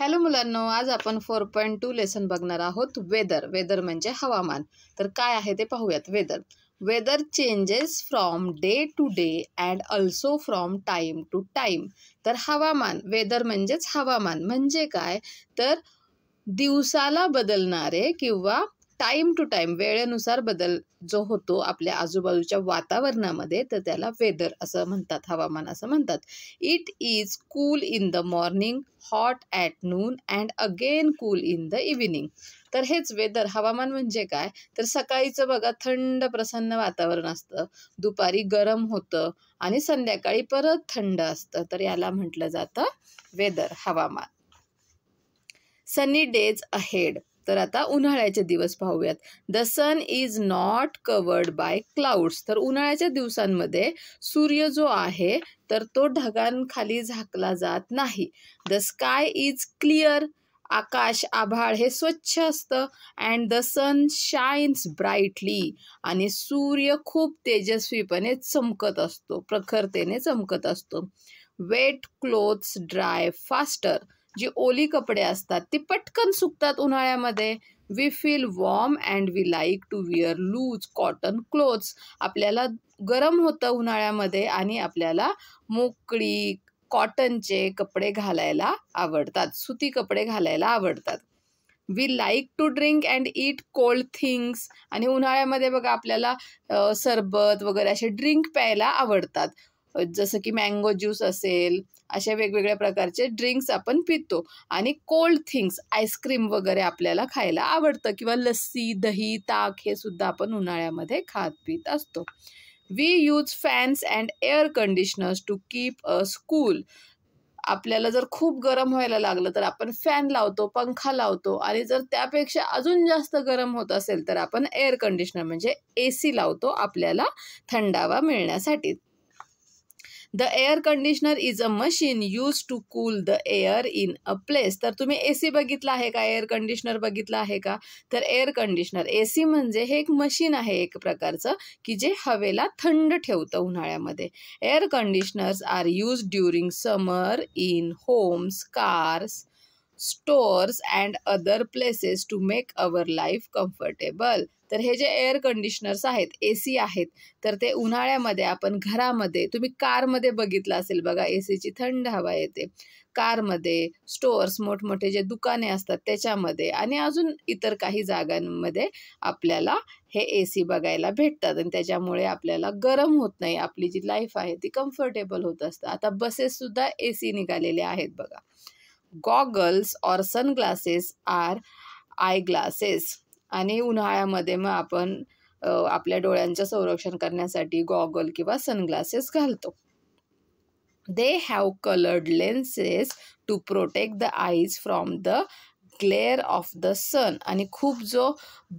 Hello मुलांनो, आज आपण 4.2 लेसन बघणार आहोत. वेदर म्हणजे हवामान. तर काय आहे ते पाहूयात. Weather changes from day to day and also from time to time. तर हवामान, वेदर म्हणजेच हवामान म्हणजे काय, तर दिवसाला बदलणारे किंवा टाइम टू टाइम वेळेनुसार बदल जो होतो आपल्या आजूबाजूच्या वातावरणामध्ये, तर त्याला वेदर असं म्हणतात, हवामान असं म्हणतात. It is cool in the morning, hot at noon and again cool in the evening. तर हेच वेदर, हवामान म्हणजे काय, तर सकाळीचं बघा थंड प्रसन्न वातावरण असतं, दुपारी गरम होतं आणि संध्याकाळी परत थंड असतं. तर याला म्हटलं जातं वेदर, हवामान. Sunny days ahead. तर आता उन्हाळ्याचे दिवस पाहूयात. The sun is not covered by clouds. तर उन्हाळ्याच्या दिवसांमध्ये सूर्य जो आहे तर तो ढगांखाली झाकला जात नाही. The sky is clear. आकाश, आभाळ हे स्वच्छ असतं. And the sun shines brightly. आणि सूर्य खूप तेजस्वीपणे चमकत असतो, प्रखरतेने चमकत असतो. Wet clothes dry faster. जी ओली कपडे असतात ती पटकन सुकतात उन्हाळ्यामध्ये. We feel warm and we like to wear loose cotton clothes. आपल्याला गरम होतं उन्हाळ्यामध्ये आणि आपल्याला मोकळी कॉटनचे कपडे घालायला आवडतात, सुती कपडे घालायला आवडतात. We like to drink and eat cold things. आणि उन्हाळ्यामध्ये बघा आपल्याला सरबत वगैरे असे ड्रिंक प्यायला आवडतात. जसं की मँगो ज्यूस असेल, अशा वेगवेगळ्या प्रकारचे ड्रिंक्स आपण पितो. आणि कोल्ड थिंग्स, आईस्क्रीम वगैरे आपल्याला खायला आवडतं, किंवा लस्सी, दही, ताक हे सुद्धा आपण उन्हाळ्यामध्ये खात पित असतो. We use fans and air conditioners to keep us cool. आपल्याला जर खूप गरम व्हायला लागलं तर आपण फॅन लावतो, पंखा लावतो. आणि जर त्यापेक्षा अजून जास्त गरम होत असेल तर आपण एअर कंडिशनर म्हणजे AC लावतो आपल्याला थंडावा मिळण्यासाठी. The air conditioner is a machine use to cool the air in a place. तर तुम्ही AC बघितला आहे का, एअर कंडिशनर बघितला आहे का? तर एअर कंडिशनर, AC म्हणजे हे एक मशीन आहे एक प्रकारचं, की जे हवेला थंड ठेवतं उन्हाळ्यामध्ये. Air conditioners are use during summer in homes, cars, stores and other places to make our life comfortable. तर हे जे एअर कंडिशनर्स आहेत, AC आहेत, तर ते उन्हाळ्यामध्ये आपण घरामध्ये, तुम्ही कारमध्ये बघितलं असेल बघा, ACची थंड हवा येते. कारमध्ये, स्टोअर्स, मोठमोठे जे दुकाने असतात त्याच्यामध्ये, आणि अजून इतर काही जागांमध्ये आपल्याला हे AC बघायला भेटतात. आणि त्याच्यामुळे आपल्याला गरम होत नाही, आपली जी लाईफ आहे ती कम्फर्टेबल होत असतं. आता बसेससुद्धा AC निघालेले आहेत बघा. Goggles or sunglasses are eye glasses. आणि उन्हाळ्यामध्ये मग आपण आपल्या डोळ्यांचं संरक्षण करण्यासाठी गॉगल किंवा सनग्लासेस घालतो. They have coloured lenses to protect the eyes from the glare of the sun. आणि खूप जो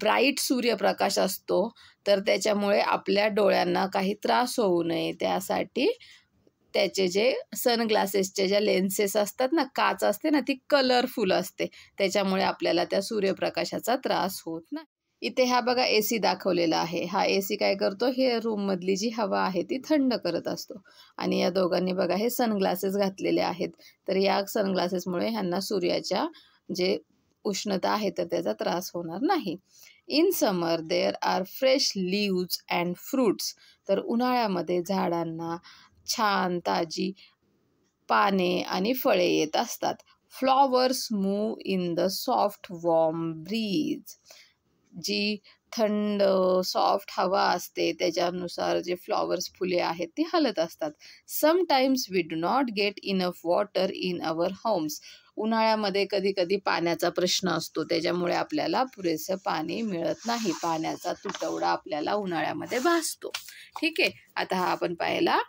ब्राईट सूर्यप्रकाश असतो तर त्याच्यामुळे आपल्या डोळ्यांना काही त्रास होऊ नये त्यासाठी त्याचे जे सनग्लासेसचे ज्या लेन्सेस असतात ना, काच असते ना, ती कलरफुल असते, त्याच्यामुळे आपल्याला त्या सूर्यप्रकाशाचा त्रास होत नाही. इथे हा बघा AC दाखवलेला आहे. हा AC काय करतो, हे रूममधली जी हवा आहे ती थंड करत असतो. आणि या दोघांनी बघा हे सनग्लासेस घातलेले आहेत. तर या सनग्लासेसमुळे ह्यांना सूर्याच्या जे उष्णता आहे तर त्याचा त्रास होणार नाही. In summer there are fresh leaves and fruits. तर उन्हाळ्यामध्ये झाडांना छान ताजी पाने आणि फळे येत असतात. Flowers move in the soft warm breeze. जी थंड सॉफ्ट हवा असते त्याच्यानुसार जे फ्लॉवर्स, फुले आहेत ती हलत असतात. Sometimes we do not get enough water in our homes. उन्हाळ्यामध्ये कधी कधी पाण्याचा प्रश्न असतो, त्याच्यामुळे आपल्याला पुरेसं पाणी मिळत नाही. पाण्याचा तुटवडा आपल्याला उन्हाळ्यामध्ये भासतो. ठीक आहे, आता हा आपण पाहिला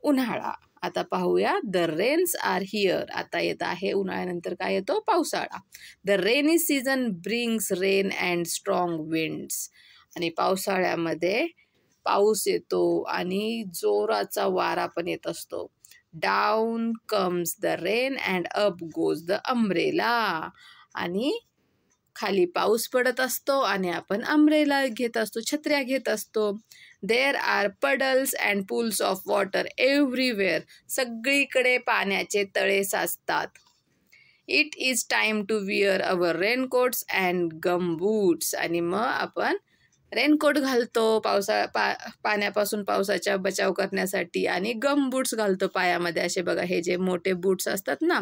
उन्हाळा. आता पाहूया द रेन्स आर हिअर. आता येत आहे उन्हाळ्यानंतर काय येतो, पावसाळा. The rainy season brings rain and strong winds. आणि पावसाळ्यामध्ये पाऊस येतो आणि जोराचा वारा पण येत असतो. Down comes the rain and up goes the umbrella. आणि खाली पाऊस पडत असतो आणि आपण अम्ब्रेला घेत असतो, छत्र्या घेत असतो. There are puddles and pools of water everywhere. सगळीकडे पाण्याचे तळे साचतात. It is time to wear our raincoats and gum boots. आणि मग आपण रेनकोट घालतो पाण्यापासून पावसाच्या बचाव करण्यासाठी, आणि गम बूट्स घालतो पायामध्ये. असे बघा, हे जे मोठे बूट्स असतात ना,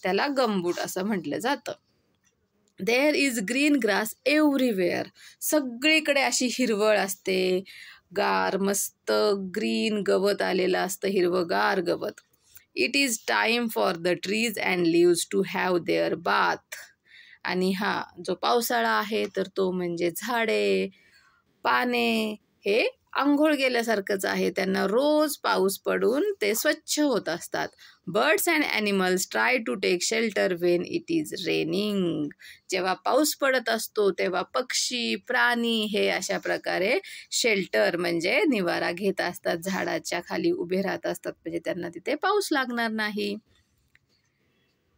त्याला गम बूट असं म्हटलं जातं. There is green grass everywhere. सगळीकडे अशी हिरवळ असते, गार मस्त ग्रीन गवत आलेलं असतं, हिरवगार गवत. It is time for the trees and leaves to have their bath. आणि हा जो पावसाळा आहे तर तो म्हणजे झाडे, पाने हे आंघोळ गेल्यासारखंच आहे. त्यांना रोज पाऊस पडून ते स्वच्छ होत असतात. Birds and animals try to take shelter when it is raining. जेव्हा पाऊस पडत असतो तेव्हा पक्षी, प्राणी हे अशा प्रकारे शेल्टर म्हणजे निवारा घेत असतात, झाडाच्या खाली उभे राहत असतात, म्हणजे त्यांना तिथे पाऊस लागणार नाही.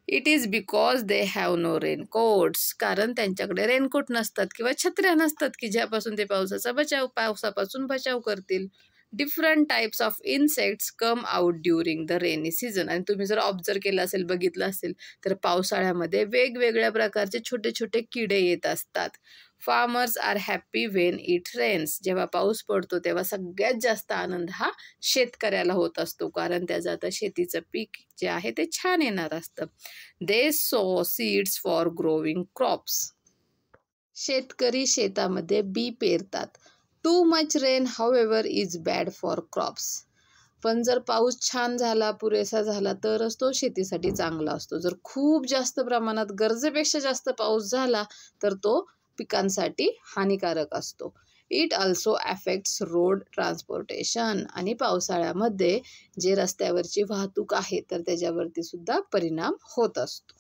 It is because they have no raincoats. कारण त्यांच्याकडे रेनकोट नसतात किंवा छत्र्या नसतात की ज्यापासून ते पावसापासून बचाव करतील. Different types of insects come out during the rainy season. आणि तुम्ही जर ऑब्झर्व केलं असेल, बघितलं असेल, तर पावसाळ्यामध्ये वेगवेगळ्या प्रकारचे छोटे छोटे किडे येत असतात. Farmers are happy when it rains. जेव्हा पाऊस पडतो तेव्हा सगळ्यात जास्त आनंद हा शेतकऱ्याला होत असतो, कारण त्याचं आता शेतीचं पीक जे आहे ते छान येणार असतं. They sow seeds for growing crops. शेतकरी शेतामध्ये बी पेरतात. Too much rain however is bad for crops. पण जर पाऊस छान झाला, पुरेसा झाला, तरच तो शेतीसाठी चांगला असतो. जर खूप जास्त प्रमाणात, गरजेपेक्षा जास्त पाऊस झाला तर तो पिकांसाठी हानिकारक असतो. It also affects road transportation. आणि पावसाळ्यामध्ये जे रस्त्यावरची वाहतूक आहे तर त्याच्यावरती सुद्धा परिणाम होत असतो.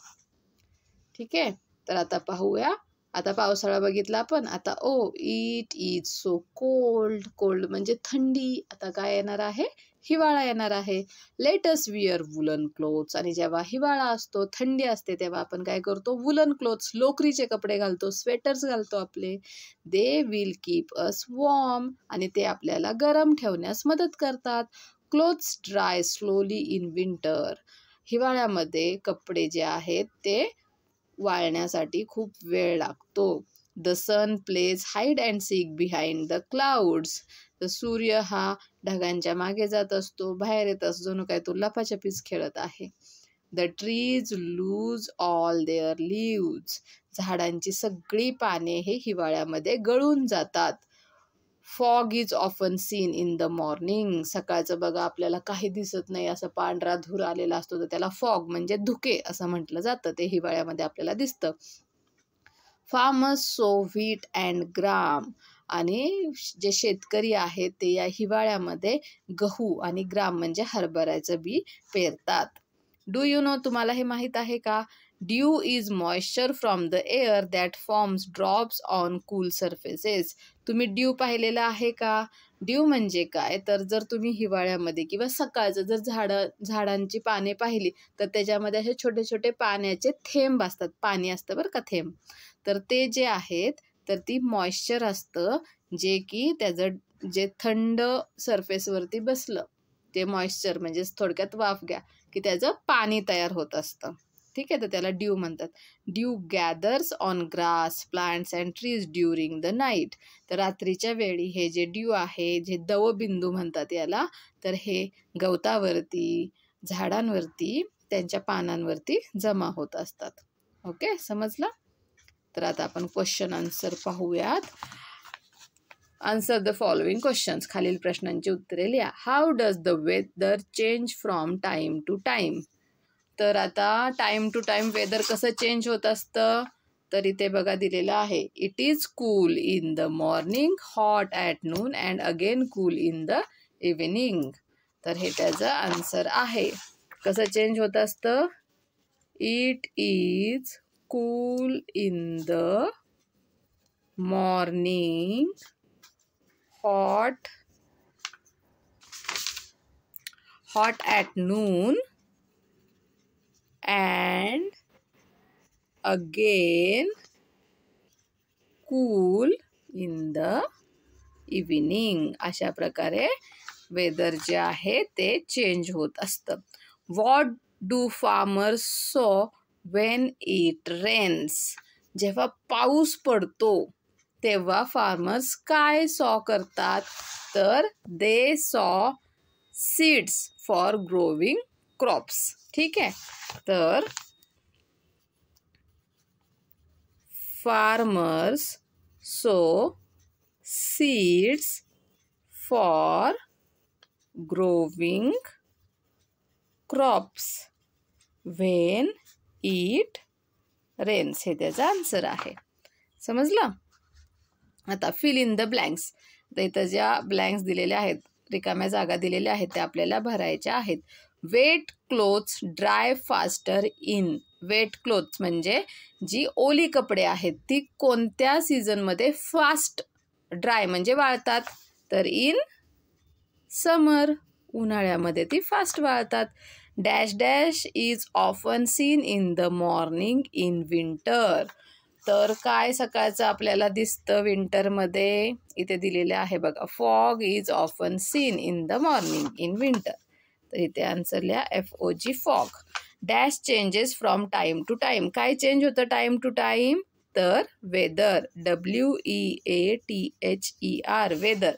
ठीक आहे, तर आता पाहूया. आता पावसाळा बघितला आपण. आता it is so cold. Cold म्हणजे थंडी. आता काय येणार आहे? हिवाळा येणार आहे. Let us where woollen clothes. आणि जेव्हा हिवाळा असतो, थंडी असते, तेव्हा आपण काय करतो? वुलन क्लोथ्स, लोकरीचे कपडे घालतो, स्वेटर्स घालतो आपले. They will keep us warm. आणि ते आपल्याला गरम ठेवण्यास मदत करतात. Clothes dry slowly in winter. हिवाळ्यामध्ये कपडे जे आहेत ते वाळण्यासाठी खूप वेळ लागतो. The sun plays hide and seek behind the clouds. तर सूर्य हा ढगांच्या मागे जात असतो, बाहेर येत असतो, जणू काय तो लपाछपीच खेळत आहे. The trees lose all their leaves. झाडांची सगळी पाने हे हिवाळ्यामध्ये गळून जातात. Fog is often seen in the morning. सकाळचं बघा आपल्याला काही दिसत नाही, असं पांढरा धूर आलेला असतो, तर त्याला फॉग म्हणजे धुके असं म्हटलं जातं. ते हिवाळ्यामध्ये आपल्याला दिसतं. फार्मर्स सो व्हीट अँड ग्राम. आणि जे शेतकरी आहेत ते या हिवाळ्यामध्ये गहू आणि ग्राम म्हणजे हरभऱ्याचं बी पेरतात. डू यू नो, तुम्हाला हे माहीत आहे का? Due is moisture from the air that forms drops on cool surfaces. तुम्ही ड्यू पाहिलेला आहे का? ड्यू म्हणजे काय? तर जर तुम्ही हिवाळ्यामध्ये किंवा सकाळचं जर झाडांची पाने पाहिली तर त्याच्यामध्ये असे छोटे छोटे पाण्याचे थेंब असतात. पाणी असतं बरं का, थेंब. तर ते जे आहेत तर ती मॉइश्चर असतं, जे की त्याचं जे थंड सरफेसवरती बसलं, ते मॉइश्चर म्हणजे थोडक्यात वाफ घ्या की त्याचं पाणी तयार होत असतं. ठीक आहे, तर त्याला ड्यू म्हणतात. Dew gathers on grass, plants and trees during the night. तर रात्रीच्या वेळी हे जे ड्यू आहे, जे दवबिंदू म्हणतात याला, तर हे गवतावरती, झाडांवरती, त्यांच्या पानांवरती जमा होत असतात. ओके, समजलं? तर आता आपण क्वेश्चन आन्सर पाहूयात. Answer the following questions. खालील प्रश्नांची उत्तरे लिहा. How does the weather change from time to time. तर आता टाइम टू टाइम वेदर कसं चेंज होत असतं? तर इथे बघा दिलेलं आहे. It is cool in the morning, hot at noon and again cool in the evening. तर हे त्याचं आन्सर आहे. कसं चेंज होत असतं? It is cool in the morning, hot at noon and again cool in the evening. अशा प्रकारे weather जे आहे ते चेंज होत असतं. What do farmers sow when it rains. जेव्हा पाऊस पडतो तेव्हा फार्मर्स काय सॉ करतात, तर they saw seeds for growing crops. ठीक आहे, तर farmers sow seeds for growing crops when it rains. हे त्याचा आन्सर आहे. समजलं. आता फिल इन द ब्लँक्स. तर इथं ज्या ब्लँक्स दिलेल्या आहेत, रिकाम्या जागा दिलेल्या आहेत, त्या आपल्याला भरायच्या आहेत. Wet clothes dry faster in. Wet clothes म्हणजे जी ओली कपडे आहेत ती कोणत्या सीझनमध्ये फास्ट ड्राय म्हणजे वाळतात, तर इन समर. उन्हाळ्यामध्ये ती फास्ट वाळतात. Dash dash is often seen in the morning in winter. तर काय सकाळचं आपल्याला दिसतं विंटरमध्ये, इथे दिलेलं आहे बघा. Fog is often seen in the morning in winter. तर इथे आन्सर लिहा FOG fog. Dash changes from time to time. काय चेंज होतं टाईम टू टाईम, तर वेदर. WEATHER वेदर,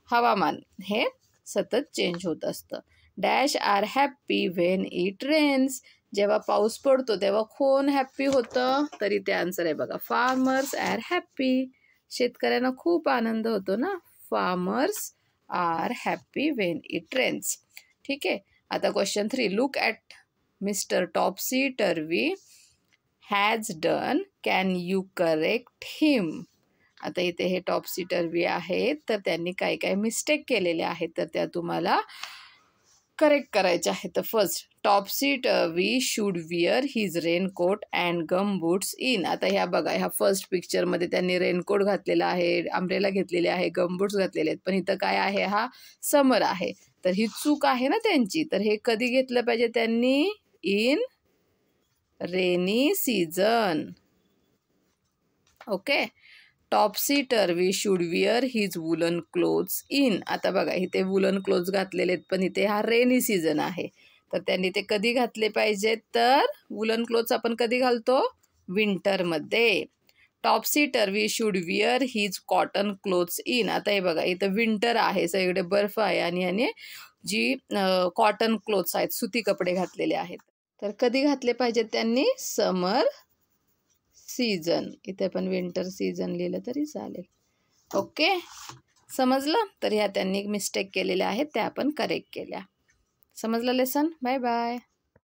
हवामान हे सतत चेंज होत असतं. Dash are happy when it rains. जेव्हा पाऊस पडतो तेव्हा कोण हॅप्पी होतं, तर इथे आन्सर आहे बघा. Farmers are happy. शेतकऱ्यांना खूप आनंद होतो ना. Farmers are happy when it rains. ठीक आहे. आता question 3. Look at Mister Topsy Turvy has done. Can you correct him. आता इथे हे टॉप्सी टर्वी आहेत, तर त्यांनी काय काय मिस्टेक केलेल्या आहेत, तर त्या तुम्हाला करेक्ट करायचे आहेत. तर first, topsy टर्वी should wear his raincoat and gum boots in. आता ह्या बघा, ह्या फर्स्ट पिक्चरमध्ये त्यांनी रेनकोट घातलेला आहे, अम्ब्रेला घेतलेले आहे, गम बूट्स घातलेले आहेत, पण इथं काय आहे, हा समर आहे. तर ही चूक आहे ना त्यांची. तर हे कधी घेतलं पाहिजे त्यांनी, in rainy season. Okay. Topsy टर्वी should wear his woollen clothes in. आता बघा इथे वुलन क्लोथ्स घातलेले आहेत, पण इथे हा रेनी सीझन आहे. तर त्यांनी ते कधी घातले पाहिजेत, तर वुलन क्लोथ्स आपण कधी घालतो, विंटरमध्ये. Topsy टर्वी should wear his cotton clothes in. आता हे बघा इथं विंटर आहे, सगळीकडे बर्फ आहे, आणि याने जी कॉटन क्लोथ्स आहेत, सुती कपडे घातलेले आहेत. तर कधी घातले पाहिजेत त्यांनी, समर सीझन. इथे पण विंटर सीझन लिहिलं तरी चालेल. ओके, समजलं. तर ह्या त्यांनी मिस्टेक केलेल्या आहेत, त्या आपण करेक्ट केल्या. समजलं लेसन. Bye bye.